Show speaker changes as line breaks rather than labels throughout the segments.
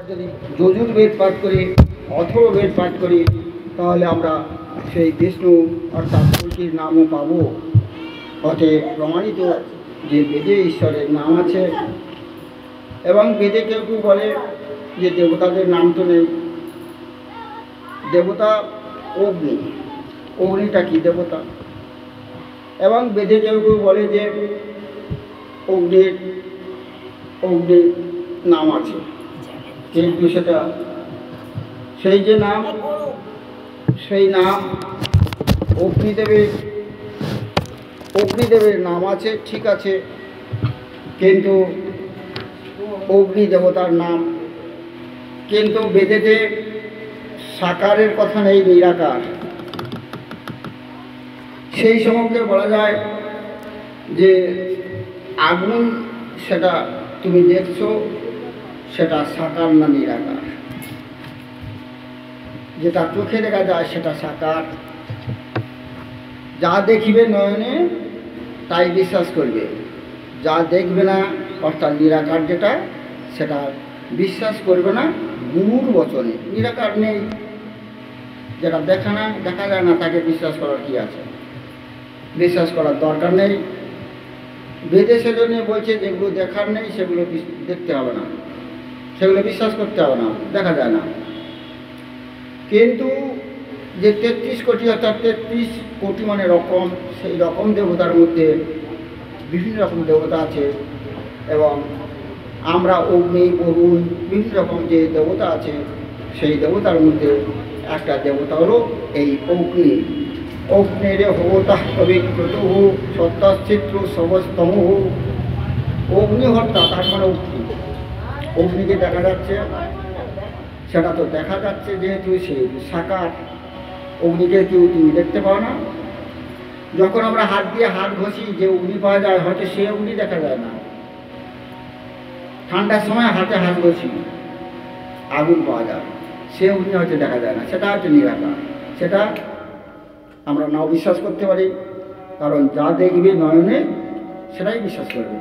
যদি যজুর্বেদ পাঠ করি, অথর্ববেদ পাঠ করি, তাহলে আমরা সেই বিষ্ণু অর্থাৎ কল্কির নামও পাব। অতএব প্রমাণিত যে বেদে ঈশ্বরের নাম আছে, এবং বেদে কেউ কেউ বলে যে দেবতাদের নাম তো নেই। দেবতা অগ্নি, অগ্নিটা কি দেবতা? এবং বেদে কেউ কেউ বলে যে অগ্নির নাম আছে, কিন্তু সেটা সেই যে নাম, সেই নাম অগ্নিদেবের নাম আছে, ঠিক আছে, কিন্তু অগ্নি দেবতার নাম। কিন্তু বেদেতে সাকারের কথা নেই, নিরাকার। সেই সম্বন্ধে বলা যায় যে আগুন সেটা তুমি দেখছো, সেটা সাকার না নিরাকার। যেটা চোখে দেখা যায় সেটা সাকার। যা দেখিবে নয়নে তাই বিশ্বাস করবে, যা দেখবে না অর্থাৎ নিরাকার যেটা, সেটা বিশ্বাস করবে না গুরুর বচনে। নিরাকার নেই, যেটা দেখা যায় না তাকে বিশ্বাস করার কি আছে? বিশ্বাস করার দরকার নেই। বেদে সেজন্য বলছে যেগুলো দেখার নেই সেগুলো দেখতে হবে না, সেগুলো বিশ্বাস করতে হবে না, দেখা যায় না। কিন্তু যে 33 কোটি অর্থাৎ 33 কোটি মানে রকম, সেই রকম দেবতার মধ্যে বিভিন্ন রকম দেবতা আছে। এবং আমরা অগ্নি, বরুণ, বিভিন্ন রকম যে দেবতা আছে, সেই দেবতার মধ্যে একটা দেবতা হলো এই অগ্নি। অগ্নিরে হোতা পবিত্রত সত্যাচিত্র সবস্তম। অগ্নিহর্তা তার মানে অগ্নি। অগ্নিকে দেখা যাচ্ছে, সেটা তো দেখা যাচ্ছে যেহেতু সে সাকার। অগ্নিকে কেউ তুমি দেখতে পাও না। যখন আমরা হাত দিয়ে হাত ঘষি যে অগ্নি পাওয়া যায়, হয়তো সে অগ্নি দেখা যায় না। ঠান্ডার সময় হাতে হাত ঘষি, আগুন পাওয়া যায়, সে অগ্নি হয়তো দেখা যায় না, সেটা হচ্ছে নিরাকার। সেটা আমরা নাও বিশ্বাস করতে পারি, কারণ যা দেখবে নয়নে সেটাই বিশ্বাস করবে,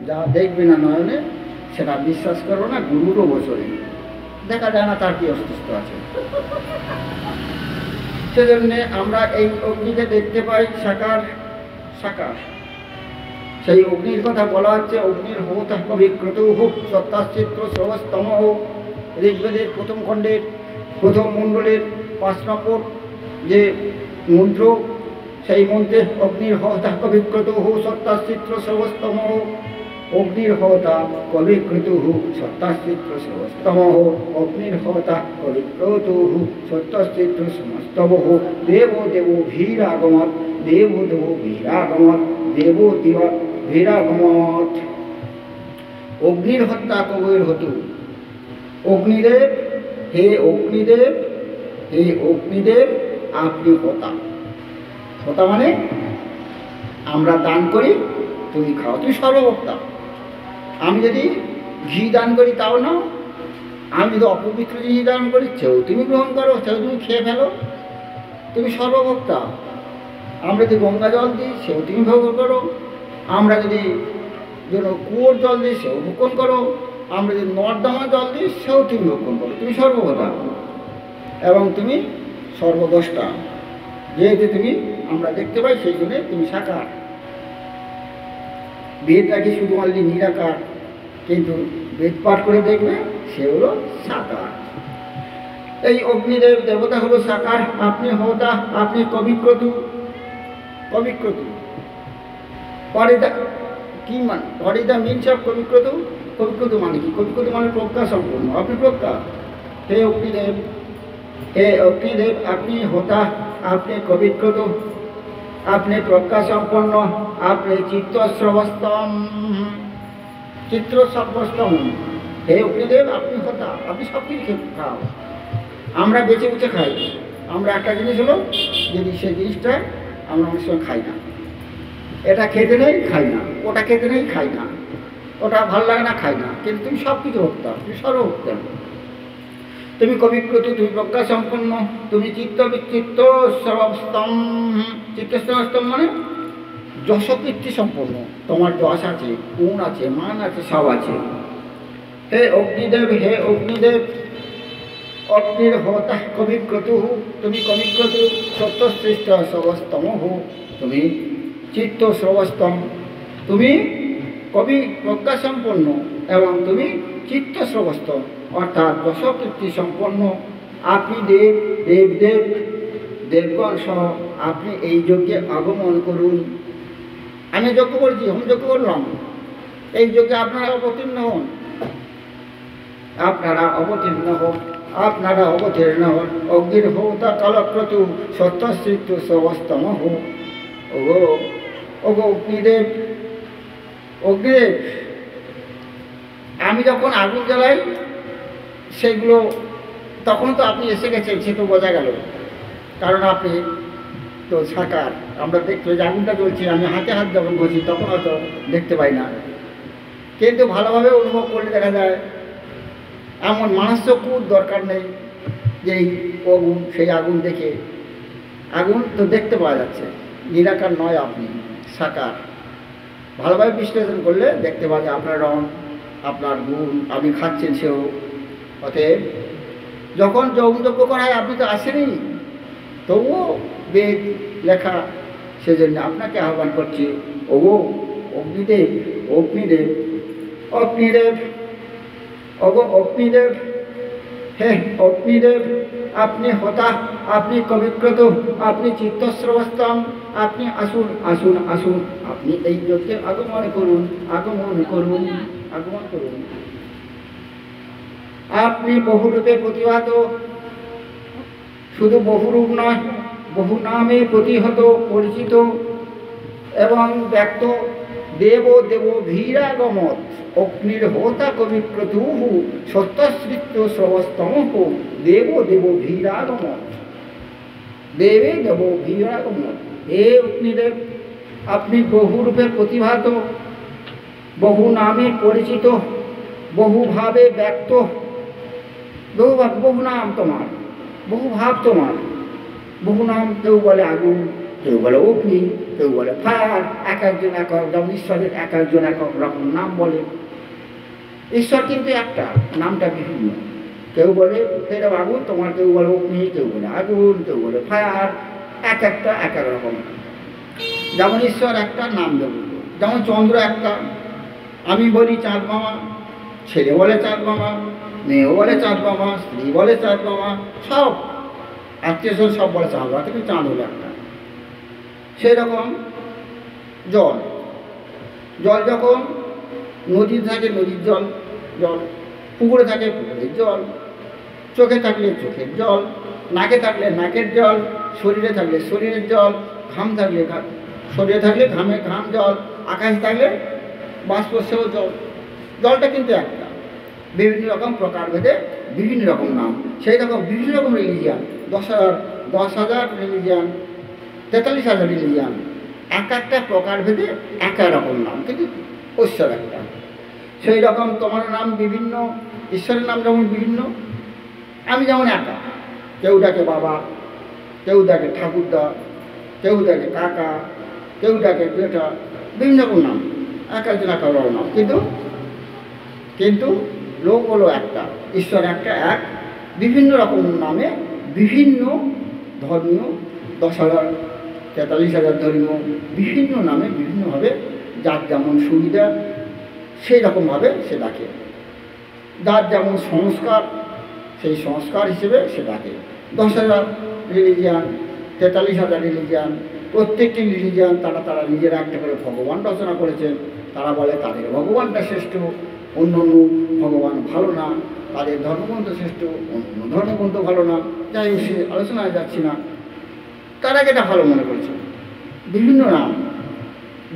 যা দেখবে না নয়নে সেটা বিশ্বাস করবো না গুরুরও বছরে। দেখা যায় না তার কি অস্তিত্ব আছে। সেজন্য আমরা এই অগ্নিকে দেখতে পাই সাকার। সেই অগ্নির কথা বলা হচ্ছে, অগ্নির হোতা বিক্রত হোক সত্যাচিত্র সবস্তম। ঋগ্বেদের প্রথম খণ্ডের প্রথম মণ্ডলের 5 নম্বর যে মন্ত্র, সেই মন্ত্রে অগ্নির হোতা বিক্রত হোক সত্যাচিত্র সবস্তম। অগ্নির হোতা কবিকৃত সত্যাচিত্র সমস্তম। অগ্নির হোতা কবিকৃত সত্যাচিত্র সমস্তম। দেব দেব ভীরাগমত, দেব দেব ভীরাগমত, দেব দেব ভীরাগমত। অগ্নির হত্যা কবির হতু। অগ্নিদেব, হে অগ্নিদেব, হে অগ্নিদেব, আপনি হোতা। হোতা মানে আমরা দান করি, তুমি খাও, তুমি সর্বভোক্তা। আমি যদি ঘি দান করি তাও না, আমি যদি অপবিত্র জিনিস দান করি সেও তুমি গ্রহণ করো, সেও তুমি খেয়ে ফেলো, তুমি সর্বভোক্তা। আমরা যদি গঙ্গা জল দিই সেও তুমি ভোগ করো, আমরা যদি কুয়োর জল দিই সেও ভক্ষণ করো, আমরা যদি নর্দমা জল দিই সেও তুমি ভক্ষণ করো, তুমি সর্বভোক্তা এবং তুমি সর্বদ্রষ্টা। যেহেতু তুমি আমরা দেখতে পাই সেই জন্যে তুমি সাকার। বেদটাকে শুধুমাত্র নিরাকার, কিন্তু বেদ পাঠ করে দেখবে সে হলো সাকার। এই অগ্নিদেব দেবতা হলো সাকার। আপনি হোতা, আপনি কবিক্রতু। কি মানে পরিদা মিনস অফ কবিক্রতু? কবিক্রতু মানে কি? কবিক্রতু মানে প্রজ্ঞা সম্পূর্ণ, আপনি প্রজ্ঞা। হে অগ্নিদেব, হে অগ্নিদেব, আপনি হোতা, আপনি কবিক্রতু, আপনি প্রজ্ঞা সম্পন্ন, আপনি চিত্তস্রবস্তম। চিত্রস্রবস্তম। হে অগ্নিদেব, আপনি হোতা, আপনি সব কিছু খাও। আমরা বেঁচে উঠে খাই। আমরা একটা জিনিস হলো, যদি সেই জিনিসটা আমরা অনেক সময় খাই না, এটা খেতে নেই খাই না, ওটা খেতে নেই খাই না, ওটা ভালো লাগে না খাই না, কিন্তু তুমি সব কিছু হোক্তা, তুমি সর্বভোক্তা। তুমি কবিক্রত, তুমি প্রজ্ঞা সম্পন্ন, তুমি চিত্তস্রবস্তম। চিত্তস্রবস্তম মানে যশকীর্তি সম্পন্ন, তোমার যশ আছে, গুণ আছে, মান আছে, সব আছে। হে অগ্নিদেব, হে অগ্নিদেব, অগ্নির হোতা কবিক্রতু, তুমি কবিক্রতু, সত্যশ্রেষ্ঠ সবস্তম হো, তুমি চিত্ত সর্বস্তম, তুমি কবি প্রজ্ঞাসম্পন্ন এবং তুমি চিত্ত সর্বস্তম অর্থাৎ দশকীর্তি সম্পন্ন। আপনি দেব, দেবদেব, দেবগণ সহ আপনি এই যজ্ঞে আগমন করুন। আমি যজ্ঞ করছি, হোম যজ্ঞ করলাম, এই যজ্ঞে আপনারা অবতীর্ণ হন, আপনারা অবতীর্ণ হন, আপনারা অবতীর্ণ হন। অগ্নির হোতা কালক্রতু সত্যশ্রিত সবস্তম হো। ওগো, ওগো অগ্নিদেব, অগ্নিদেব, আমি যখন আগুন জ্বালাই সেগুলো তখন তো আপনি এসে গেছেন, সে তো বোঝা গেল, কারণ আপনি তো সাকার। আমরা দেখতে যে আগুনটা জ্বলছে, আমি হাতে হাত যখন বসি তখন হয়তো দেখতে পাই না, কিন্তু ভালোভাবে অনুভব করলে দেখা যায়। এমন মানুষকুর দরকার নেই যে এই আগুন, সেই আগুন দেখে, আগুন তো দেখতে পাওয়া যাচ্ছে, নিরাকার নয়, আপনি সাকার। ভালোভাবে বিশ্লেষণ করলে দেখতে পাওয়া যায় আপনার রং, আপনার গুণ, আপনি খাচ্ছেন সেও। অতএব যখন যজ্ঞ করা হয় আপনি তো আসেনি, তবুও বেদ লেখা, সেজন্য আপনাকে আহ্বান করছি। ওগো অগ্নিদেব, অগ্নিদেব, অগ্নিদেব, ওগো অগ্নিদেব, হে অগ্নিদেব, আপনি হতা, আপনি কবিক্রত, আপনি চিত্তস্রবস্তম, আপনি আসুন, আসুন, আসুন, আপনি এই যজ্ঞে আগমন করুন, আগমন করুন, আগমন করুন। আপনি বহুরূপে প্রতিভাত, শুধু বহুরূপ নয়, বহু নামে প্রতিহত, পরিচিত এবং ব্যক্ত। দেব দেব ভীরাগমত, অগ্নির হোতা কবিক্রতু সত্যশ্রিত সর্বস্তম হো। দেব দেব ভীরাগমত, দেবে দেব ভীরাগমত। হে অগ্নিদেব, আপনি বহুরূপে প্রতিভাত, বহু নামে পরিচিত, বহুভাবে ব্যক্ত। বহু নাম তোমার, বহু ভাব তোমার, বহু নাম। কেউ বলে আগুন, কেউ বলে অগ্নি, কেউ বলে ফায়ার, এক একজন এক এক, যেমন ঈশ্বরের এক একজন এক এক রকম নাম বলে। ঈশ্বর কিন্তু একটা, নামটা বিভিন্ন। কেউ বলে সেটা আগুন তোমার, কেউ বলে অগ্নি, কেউ বলে আগুন, কেউ বলে ফায়ার, এক একটা এক এক রকম। যেমন ঈশ্বর একটা, নাম দেব। যেমন চন্দ্র একটা, আমি বলি চাঁদ মামা, ছেলে বলে চাঁদ মামা, মেয়েও বলে চাঁদ মামা, স্ত্রী বলে চাঁদ মামা, সব আত্মীয় স্বজন সব বলে চাঁদ মামা, কিন্তু চাঁদ হলো একটা। সেই রকম জল, জল যখন নদীতে থাকে নদীর জল, জল পুকুরে থাকে পুকুরের জল, চোখে থাকলে চোখের জল, নাকে থাকলে নাকের জল, শরীরে থাকলে শরীরের জল, ঘাম থাকলে শরীরে থাকলে ঘামে ঘাম জল, আকাশ থাকলে বাষ্প সেও জল। জলটা কিন্তু একটা, বিভিন্ন রকম প্রকারভেদে বিভিন্ন রকম নাম। সেই রকম বিভিন্ন রকম রিলিজিয়ান, 10,000 রিলিজিয়ান, 43,000 রিলিজিয়ান, এক একটা প্রকারভেদে এক এক রকম নাম, কিন্তু ঈশ্বর একটা। সেই রকম তোমার নাম বিভিন্ন, ঈশ্বরের নাম যেমন বিভিন্ন। আমি যেমন একা, কেউ ডাকে বাবা, কেউ ডাকে ঠাকুরদা, কেউ ডাকে কাকা, কেউ ডাকে বেটা, বিভিন্ন রকম নাম, এক একজন এক এক রকম নাম, কিন্তু কিন্তু লোক হলো একটা, ঈশ্বর একটা, এক। বিভিন্ন রকম নামে বিভিন্ন ধর্মীয়, 10,000 43,000 ধর্মীয়, বিভিন্ন নামে বিভিন্নভাবে যার যেমন সুবিধা সেই রকমভাবে সে ডাকে। যার যেমন সংস্কার সেই সংস্কার হিসেবে সে ডাকে। 10,000 রিলিজিয়ান, 43,000 রিলিজিয়ান, প্রত্যেকটি রিলিজিয়ান তারা নিজেরা একটা করে ভগবান রচনা করেছেন। তারা বলে তাদের ভগবানটা শ্রেষ্ঠ, অন্য অন্য ভগবান ভালো না, তাদের ধর্মগ্রন্থ শ্রেষ্ঠ, অন্য ধর্মগ্রন্থ ভালো না। যাই হোক, সে আলোচনায় যাচ্ছি না। তারা যেটা ভালো মনে করেছে, বিভিন্ন নাম,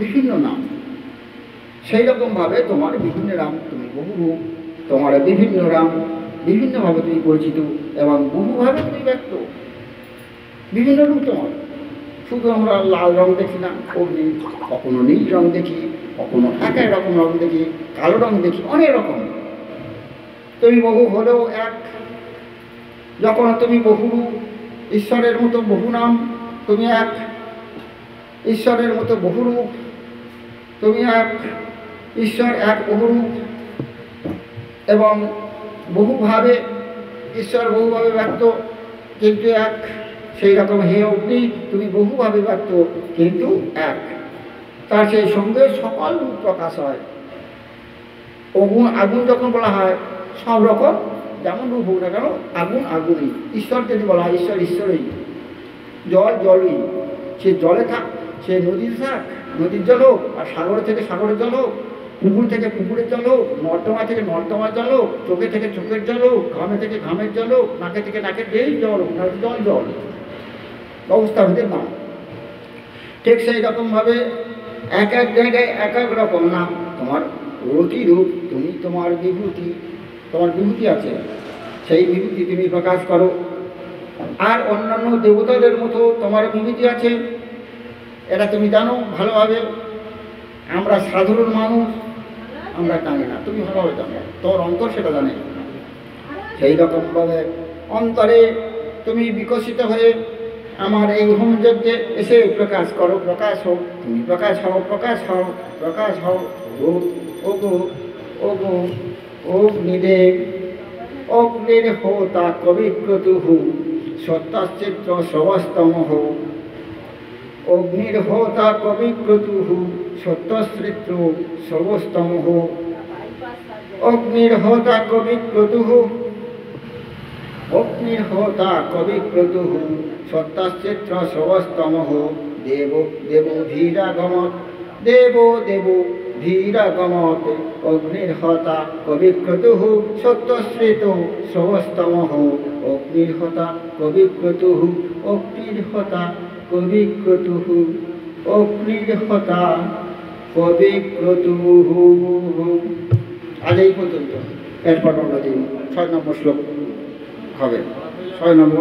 বিভিন্ন নাম। সেই রকমভাবে তোমার বিভিন্ন নাম, তুমি বহুরূপ, তোমার বিভিন্ন নাম, বিভিন্নভাবে তুমি পরিচিত এবং বহুভাবে তুমি ব্যক্ত। বিভিন্ন রূপ তোমার, শুধু আমরা লাল রং দেখি না, অগ্নি, কখনো নীল রং দেখি, কখনো এক এক রকম রং দেখি, কালো রং দেখি, অনেক রকম। তুমি বহু হলেও এক। যখন তুমি বহুরূপ, ঈশ্বরের মতো বহু নাম, তুমি এক। ঈশ্বরের মতো বহুরূপ, তুমি এক। ঈশ্বর এক, বহুরূপ। এবং বহুভাবে ঈশ্বর বহুভাবে ব্যক্ত কিন্তু এক, সেই রকম হে অগ্নি তুমি বহুভাবে ব্যক্ত কিন্তু এক। তার সেই সঙ্গে সকল রূপ প্রকাশ হয়। আগুন যখন বলা হয় সব রকম যেমন রূপ হোক না কেন আগুন আগুনই, ঈশ্বর যদি বলা হয় ঈশ্বর ঈশ্বরই, জল জলই, সে জলে থাক, সে নদীর থাক নদীর জল হোক, আর সাগর থেকে সাগরের জল হোক, পুকুর থেকে পুকুরের জল হোক, নর্দমা থেকে নর্দমার জল হোক, চোখে থেকে চোখের জল হোক, ঘামে থেকে ঘামের জল হোক, নাকে থেকে নাকের যেই জল হোক না জল জল অবস্থা হতে না। ঠিক সেই রকমভাবে এক এক জায়গায় এক এক রকম নাম, তোমার রূপ তুমি তোমার বিভূতি, তোমার বিভূতি আছে, সেই বিভূতি তুমি প্রকাশ করো। আর অন্যান্য দেবতাদের মতো তোমার বিভূতি আছে, এটা তুমি জানো ভালোভাবে। আমরা সাধারণ মানুষ, আমরা জানি না, তুমি ভালোভাবে জানো, তোমার অন্তর সেটা জানে। সেই রকমভাবে অন্তরে তুমি বিকশিত হয়ে আমার এই হোমযজ্ঞে এসে প্রকাশ করো, প্রকাশ হোক, তুমি প্রকাশ হও, প্রকাশ হও, প্রকাশ হও। ওগো ওগো অগ্নিদেব, অগ্নির হোতা কবিক্রতুঃ সত্তাশ্চিত্র সবস্তমঃ। অগ্নির হোতা কবিক্রতুঃ সত্যশ্রিত্র সবস্তমঃ। অগ্নির হোতা কবিক্রতুঃ, অগ্নির হোতা কবিক্রতুঃ সত্তাশ্চিত্র সবস্তমঃ। দেব দেব ভীরাগমৎ, দেব দেব ভীরাগমৎ। অগ্নির হোতা কবিক্রতুঃ সত্যশ্রিত সবস্তমঃ। অগ্নির হোতা কবিক্রতুঃ, অগ্নির হোতা কবিক্রতুঃ, অগ্নির হোতা কবিক্রতুঃ। আজ এই পর্যন্ত। এরপর অন্য দিন 6 নম্বর শ্লোক হবে, 6 নম্বর।